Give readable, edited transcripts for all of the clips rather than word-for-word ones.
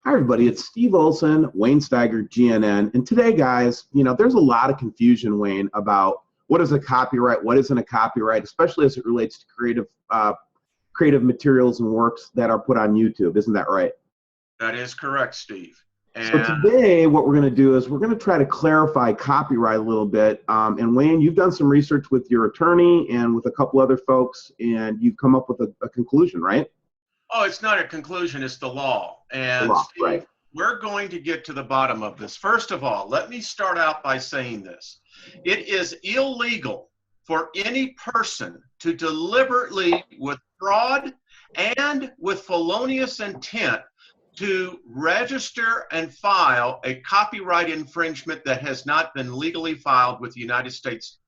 Hi, everybody. It's Steve Olson, Wayne Steiger, GNN. And today, guys, there's a lot of confusion, Wayne, about what is a copyright, what isn't a copyright, especially as it relates to creative materials and works that are put on YouTube. Isn't that right? That is correct, Steve. So today, what we're going to do is we're going to try to clarify copyright a little bit. And Wayne, you've done some research with your attorney and with a couple other folks, and you've come up with a conclusion, right? Oh, it's not a conclusion, it's the law. And Steve, right. We're going to get to the bottom of this. First of all, let me start out by saying this. It is illegal for any person to deliberately, with fraud and with felonious intent, to register and file a copyright infringement that has not been legally filed with the United States.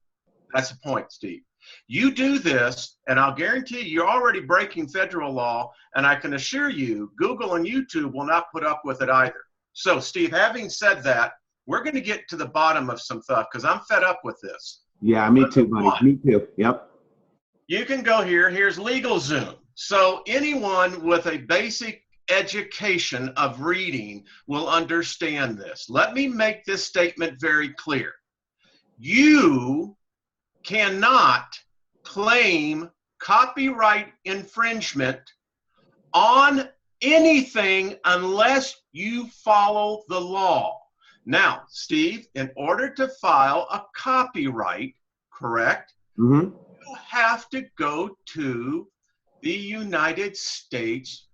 That's the point, Steve. You do this, and I'll guarantee you're already breaking federal law, and I can assure you Google and YouTube will not put up with it either. So, Steve, having said that, we're going to get to the bottom of some stuff because I'm fed up with this. Yeah, me too, buddy. Me too. Yep. You can go here. Here's LegalZoom. So anyone with a basic education of reading will understand this. Let me make this statement very clear. You cannot claim copyright infringement on anything unless you follow the law. Now, Steve, in order to file a copyright, correct, you have to go to the United States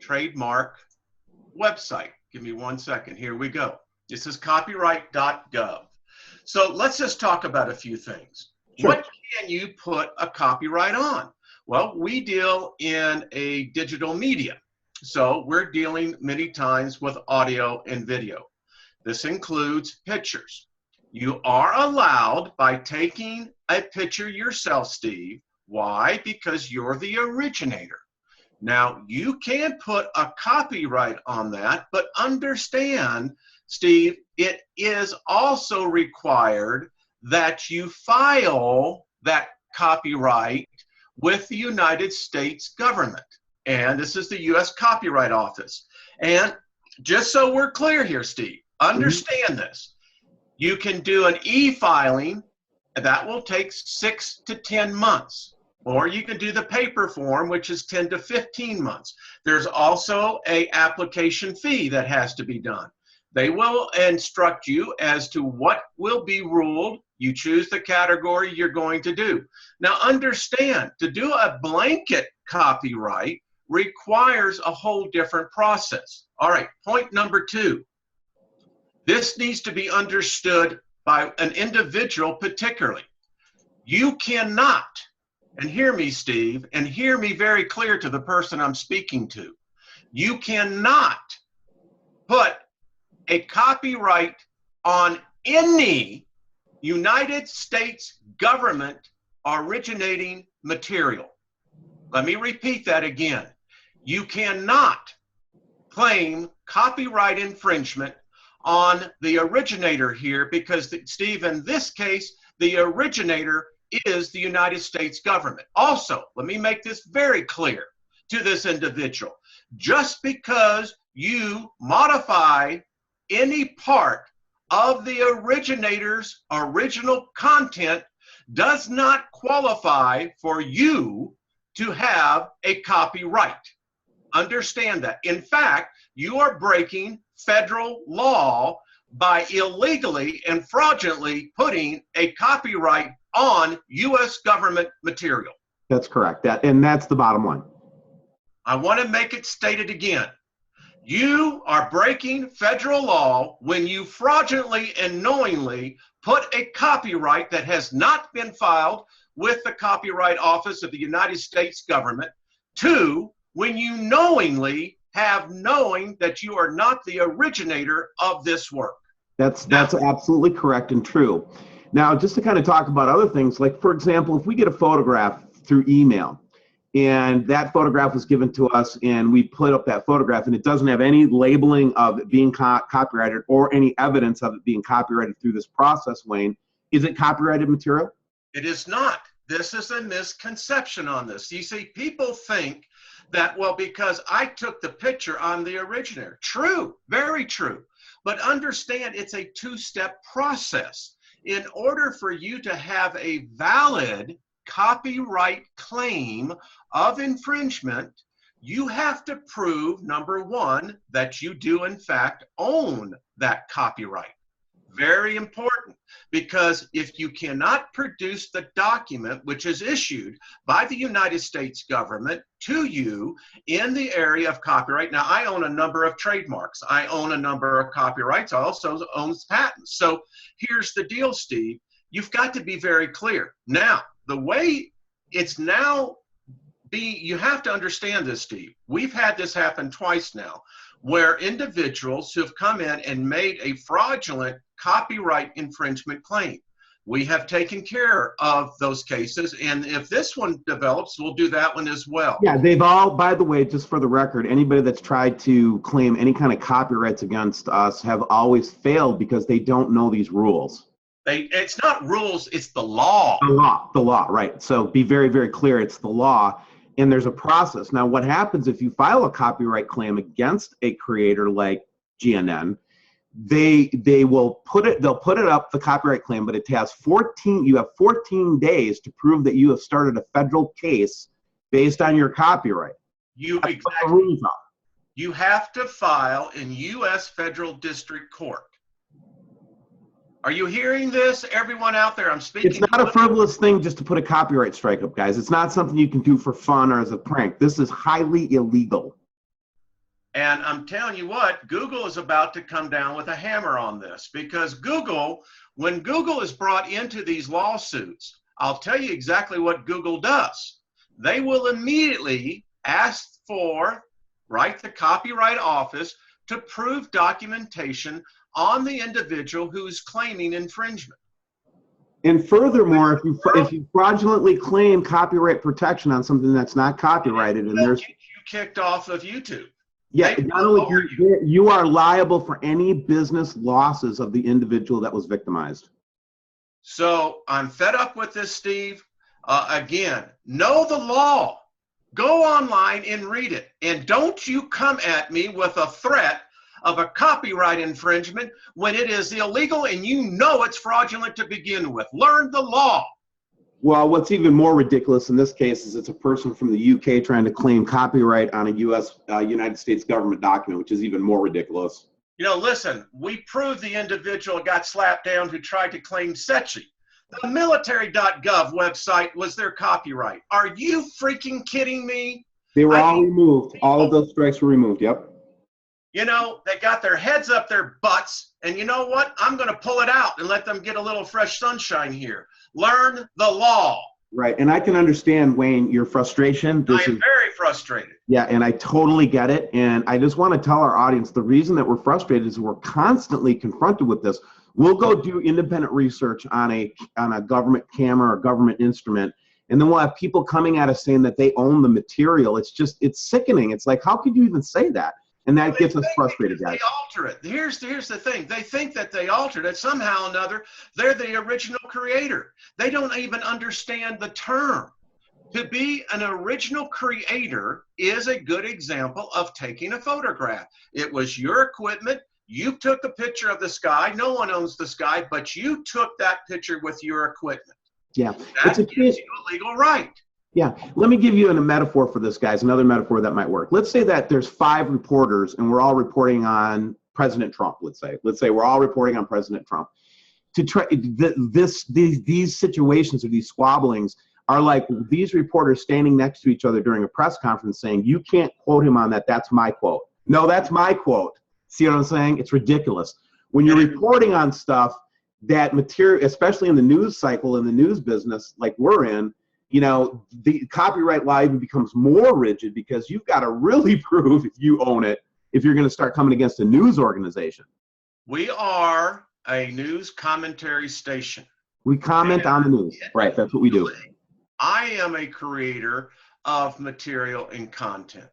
trademark website. Give me 1 second. Here we go. This is copyright.gov. So let's just talk about a few things. Sure. What can you put a copyright on? Well, we deal in a digital media. So we're dealing many times with audio and video. This includes pictures. You are allowed by taking a picture yourself, Steve. Why? Because you're the originator. Now, you can put a copyright on that, but understand, Steve, it is also required that you file that copyright with the United States government. And this is the U.S. Copyright Office. And just so we're clear here, Steve, understand this. You can do an e-filing, and that will take 6 to 10 months. Or you can do the paper form, which is 10 to 15 months. There's also an application fee that has to be done. They will instruct you as to what will be ruled. You choose the category you're going to do. Now understand, to do a blanket copyright requires a whole different process. All right, point number 2. This needs to be understood by an individual particularly. You cannot, and hear me, Steve, and hear me very clear to the person I'm speaking to, you cannot put a copyright on any United States government originating material. Let me repeat that again. You cannot claim copyright infringement on the originator here because, Steve, in this case, the originator is the United States government. Also, let me make this very clear to this individual. Just because you modify any part of the originator's original content does not qualify for you to have a copyright. Understand that. In fact, you are breaking federal law by illegally and fraudulently putting a copyright on U.S. government material. That's correct. And that's the bottom line. I want to make it stated again. You are breaking federal law when you fraudulently and knowingly put a copyright that has not been filed with the Copyright Office of the United States government. 2, when you knowingly have knowing that you are not the originator of this work. That's absolutely correct and true. Now, just to kind of talk about other things, like, for example, if we get a photograph through email, and that photograph was given to us and we put up that photograph and it doesn't have any labeling of it being copyrighted or any evidence of it being copyrighted through this process, Wayne, is it copyrighted material? It is not. This is a misconception on this. You see, people think That, well, because I took the picture on the originator. True, very true. But understand it's a two-step process. In order for you to have a valid copyright claim of infringement, you have to prove, number one, that you do in fact own that copyright. Very important, because if you cannot produce the document which is issued by the United States government to you in the area of copyright. Now, I own a number of trademarks. I own a number of copyrights. I also own patents. So here's the deal, Steve. You've got to be very clear. Now, the way it's now you have to understand this, Steve. We've had this happen twice now, where individuals who have come in and made a fraudulent copyright infringement claim. We have taken care of those cases, and if this one develops, we'll do that one as well. Yeah, they've all, by the way, just for the record, anybody that's tried to claim any kind of copyrights against us have always failed because they don't know these rules. It's not rules, it's the law. The law, right. So be very, very clear, it's the law. And there's a process. Now, what happens if you file a copyright claim against a creator like GNN? They'll put it up, the copyright claim, but you have 14 days to prove that you have started a federal case based on your copyright. Exactly. The rules are. You have to file in U.S. federal district court. Are you hearing this, everyone out there? I'm speaking. It's not a frivolous thing just to put a copyright strike up, guys. It's not something you can do for fun or as a prank. This is highly illegal. And I'm telling you what, Google is about to come down with a hammer on this, because Google, when Google is brought into these lawsuits, I'll tell you exactly what Google does. They will immediately ask for, the Copyright Office to prove documentation on the individual who's claiming infringement. And furthermore, if you fraudulently claim copyright protection on something that's not copyrighted, and there's you kicked off of YouTube. Yeah, not only you are liable for any business losses of the individual that was victimized. So I'm fed up with this, Steve. Again, know the law. Go online and read it. And don't you come at me with a threat of a copyright infringement when it is illegal and you know it's fraudulent to begin with. Learn the law. Well, what's even more ridiculous in this case is it's a person from the UK trying to claim copyright on a United States government document, which is even more ridiculous. You know, listen, we proved the individual got slapped down who tried to claim SETI. The military.gov website was their copyright. Are you freaking kidding me? They were all removed. All of those strikes were removed, yep. You know, they got their heads up their butts, and you know what? I'm going to pull it out and let them get a little fresh sunshine here. Learn the law. Right, and I can understand, Wayne, your frustration. I am very frustrated. Yeah, and I totally get it. And I just want to tell our audience the reason that we're frustrated is we're constantly confronted with this. We'll go do independent research on a government camera or government instrument, and then we'll have people coming at us saying that they own the material. It's sickening. It's like, how could you even say that? And that gets us frustrated, guys. They alter it. Here's the thing. They think that they altered it. Somehow or another, they're the original creator. They don't even understand the term. To be an original creator is a good example of taking a photograph. It was your equipment. You took a picture of the sky. No one owns the sky, but you took that picture with your equipment. Yeah. That gives you a legal right. Yeah, let me give you a metaphor for this, guys, another metaphor that might work. Let's say that there's 5 reporters and we're all reporting on President Trump, let's say. Let's say we're all reporting on President Trump. To try these situations or these squabblings are like these reporters standing next to each other during a press conference saying, you can't quote him on that, that's my quote. No, that's my quote. See what I'm saying? It's ridiculous. When you're reporting on stuff, that material, especially in the news cycle, in the news business like we're in, you know, the copyright law even becomes more rigid because you've got to really prove if you own it if you're going to start coming against a news organization. We are a news commentary station. We comment on the news. Right, that's what we do. I am a creator of material and content.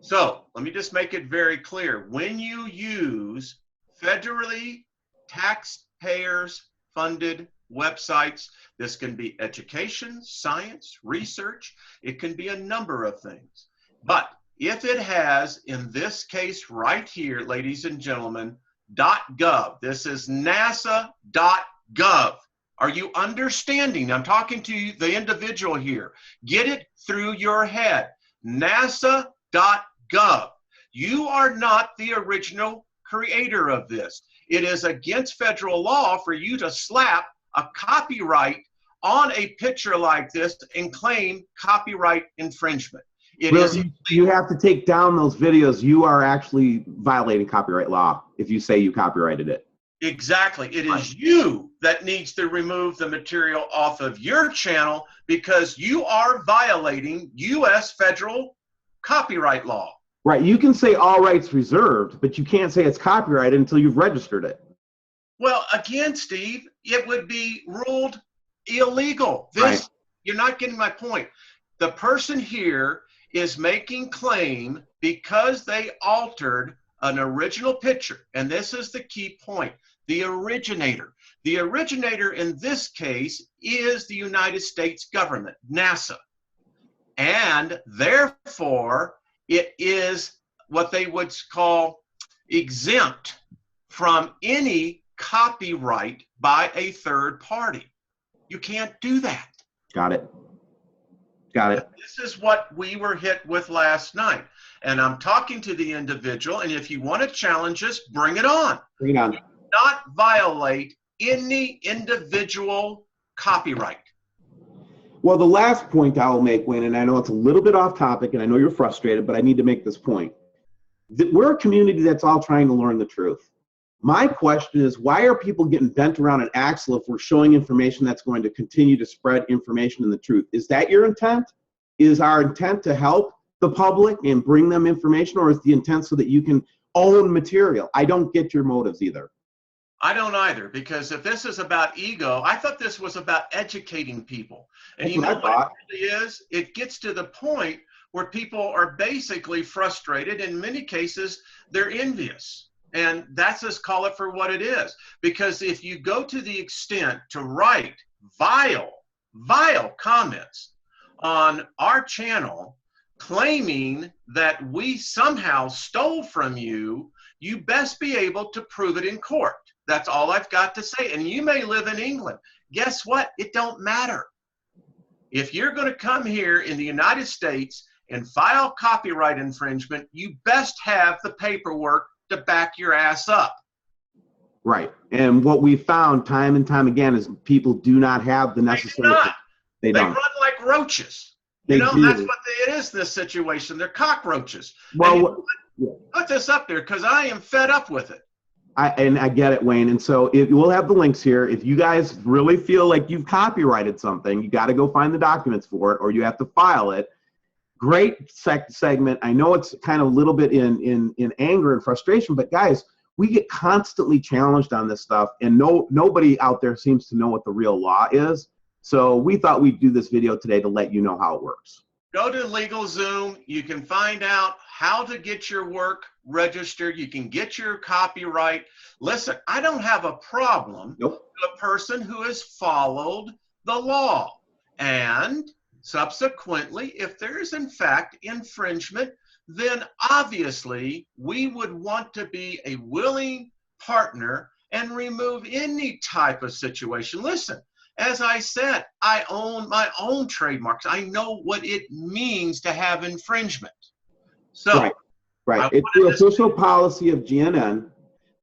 So let me just make it very clear. When you use federally taxpayers funded websites, this can be education, science, research. It can be a number of things. But if it has, in this case right here, ladies and gentlemen, .gov, this is nasa.gov. Are you understanding? I'm talking to the individual here. Get it through your head. nasa.gov. You are not the original creator of this. It is against federal law for you to slap a copyright on a picture like this and claim copyright infringement. It is Really, you have to take down those videos. You are actually violating copyright law if you say you copyrighted it. exactly. It is you that needs to remove the material off of your channel because you are violating U.S. federal copyright law. Right. You can say all rights reserved, but you can't say it's copyrighted until you've registered it. Well, again, Steve, it would be ruled illegal. Right. You're not getting my point. The person here is making claim because they altered an original picture, and this is the key point. The originator in this case is the United States government, NASA, and therefore it is what they would call exempt from any copyright by a third party. You can't do that. Got it. Got it. This is what we were hit with last night. And I'm talking to the individual, and if you want to challenge us, bring it on. Bring it on. Do not violate any individual copyright. Well, the last point I will make, Wayne, and I know it's a little bit off topic, and I know you're frustrated, but I need to make this point. We're a community that's all trying to learn the truth. My question is, why are people getting bent around an axle if we're showing information that's going to continue to spread information and the truth? Is that your intent? Is our intent to help the public and bring them information, or is the intent so that you can own material? I don't get your motives either. I don't either, because if this is about ego, I thought this was about educating people. And you know what it really is? It gets to the point where people are basically frustrated. In many cases, they're envious. And that's just call it for what it is. Because if you go to the extent to write vile comments on our channel, claiming that we somehow stole from you, you best be able to prove it in court. That's all I've got to say. And you may live in England. Guess what? It don't matter. If you're going to come here in the United States and file copyright infringement, you best have the paperwork to back your ass up. Right. And what we found time and time again is people do not have the necessary. They run like roaches. They that's do. what it is in this situation. They're cockroaches. Well, put this up there because I am fed up with it. I get it, Wayne. And so we'll have the links here. If you guys really feel like you've copyrighted something, you got to go find the documents for it, or you have to file it. Great segment. I know it's kind of a little bit in anger and frustration, but guys, we get constantly challenged on this stuff, and nobody out there seems to know what the real law is. So we thought we'd do this video today to let you know how it works. Go to LegalZoom. You can find out how to get your work registered. You can get your copyright. Listen, I don't have a problem with a person who has followed the law. And subsequently, if there is in fact infringement, then obviously we would want to be a willing partner and remove any type of situation. Listen, as I said, I own my own trademarks. I know what it means to have infringement. So, right. It's the official policy of GNN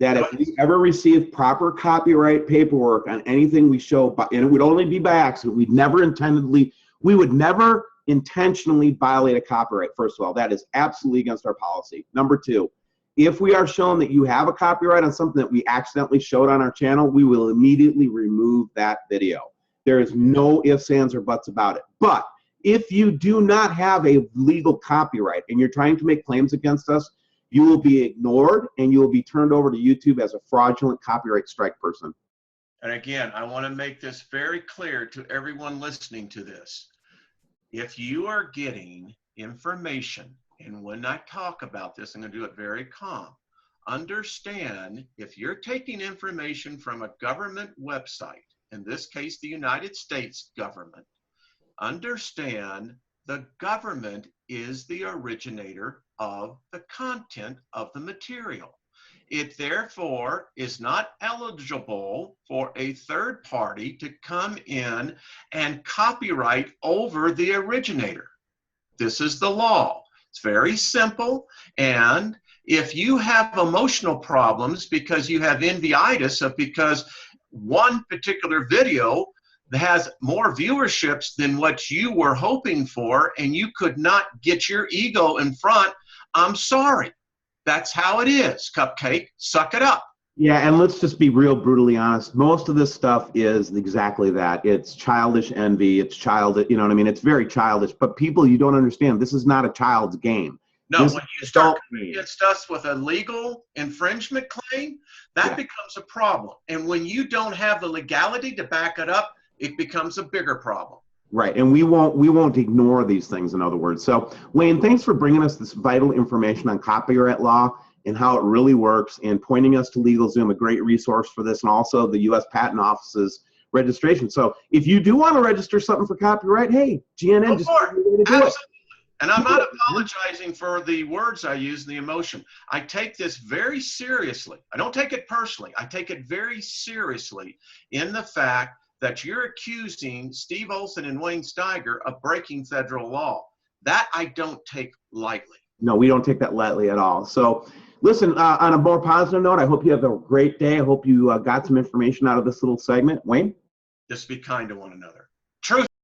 that if we ever receive proper copyright paperwork on anything we show, and it would only be by accident, we would never intentionally violate a copyright. First of all, that is absolutely against our policy. Number two, if we are shown that you have a copyright on something that we accidentally showed on our channel, we will immediately remove that video. There is no ifs, ands, or buts about it. But if you do not have a legal copyright and you're trying to make claims against us, you will be ignored and you will be turned over to YouTube as a fraudulent copyright strike person. And again, I want to make this very clear to everyone listening to this. If you are getting information, and when I talk about this, I'm going to do it very calm. Understand, if you're taking information from a government website, in this case, the United States government, understand the government is the originator of the content of the material. It therefore is not eligible for a third party to come in and copyright over the originator. This is the law. It's very simple. And if you have emotional problems because you have envyitis of because one particular video has more viewerships than what you were hoping for and you could not get your ego in front, I'm sorry. That's how it is, Cupcake. Suck it up. Yeah, and let's just be real brutally honest. Most of this stuff is exactly that. It's childish envy. It's childish, you know what I mean? It's very childish. But people, you don't understand. This is not a child's game. No, This when is you start adult game. against us with a legal infringement claim, that Yeah. becomes a problem. And when you don't have the legality to back it up, it becomes a bigger problem. Right, and we won't ignore these things, in other words. So, Wayne, thanks for bringing us this vital information on copyright law and how it really works, and pointing us to LegalZoom, a great resource for this, and also the U.S. Patent Office's registration. So, if you do want to register something for copyright, hey, GNN Go just for found a way to do it. Absolutely. And I'm not apologizing for the words I use and the emotion. I take this very seriously. I don't take it personally. I take it very seriously in the fact that you're accusing Steve Olson and Wayne Steiger of breaking federal law. That I don't take lightly. No, we don't take that lightly at all. So, listen, on a more positive note, I hope you have a great day. I hope you got some information out of this little segment. Wayne? Just be kind to one another.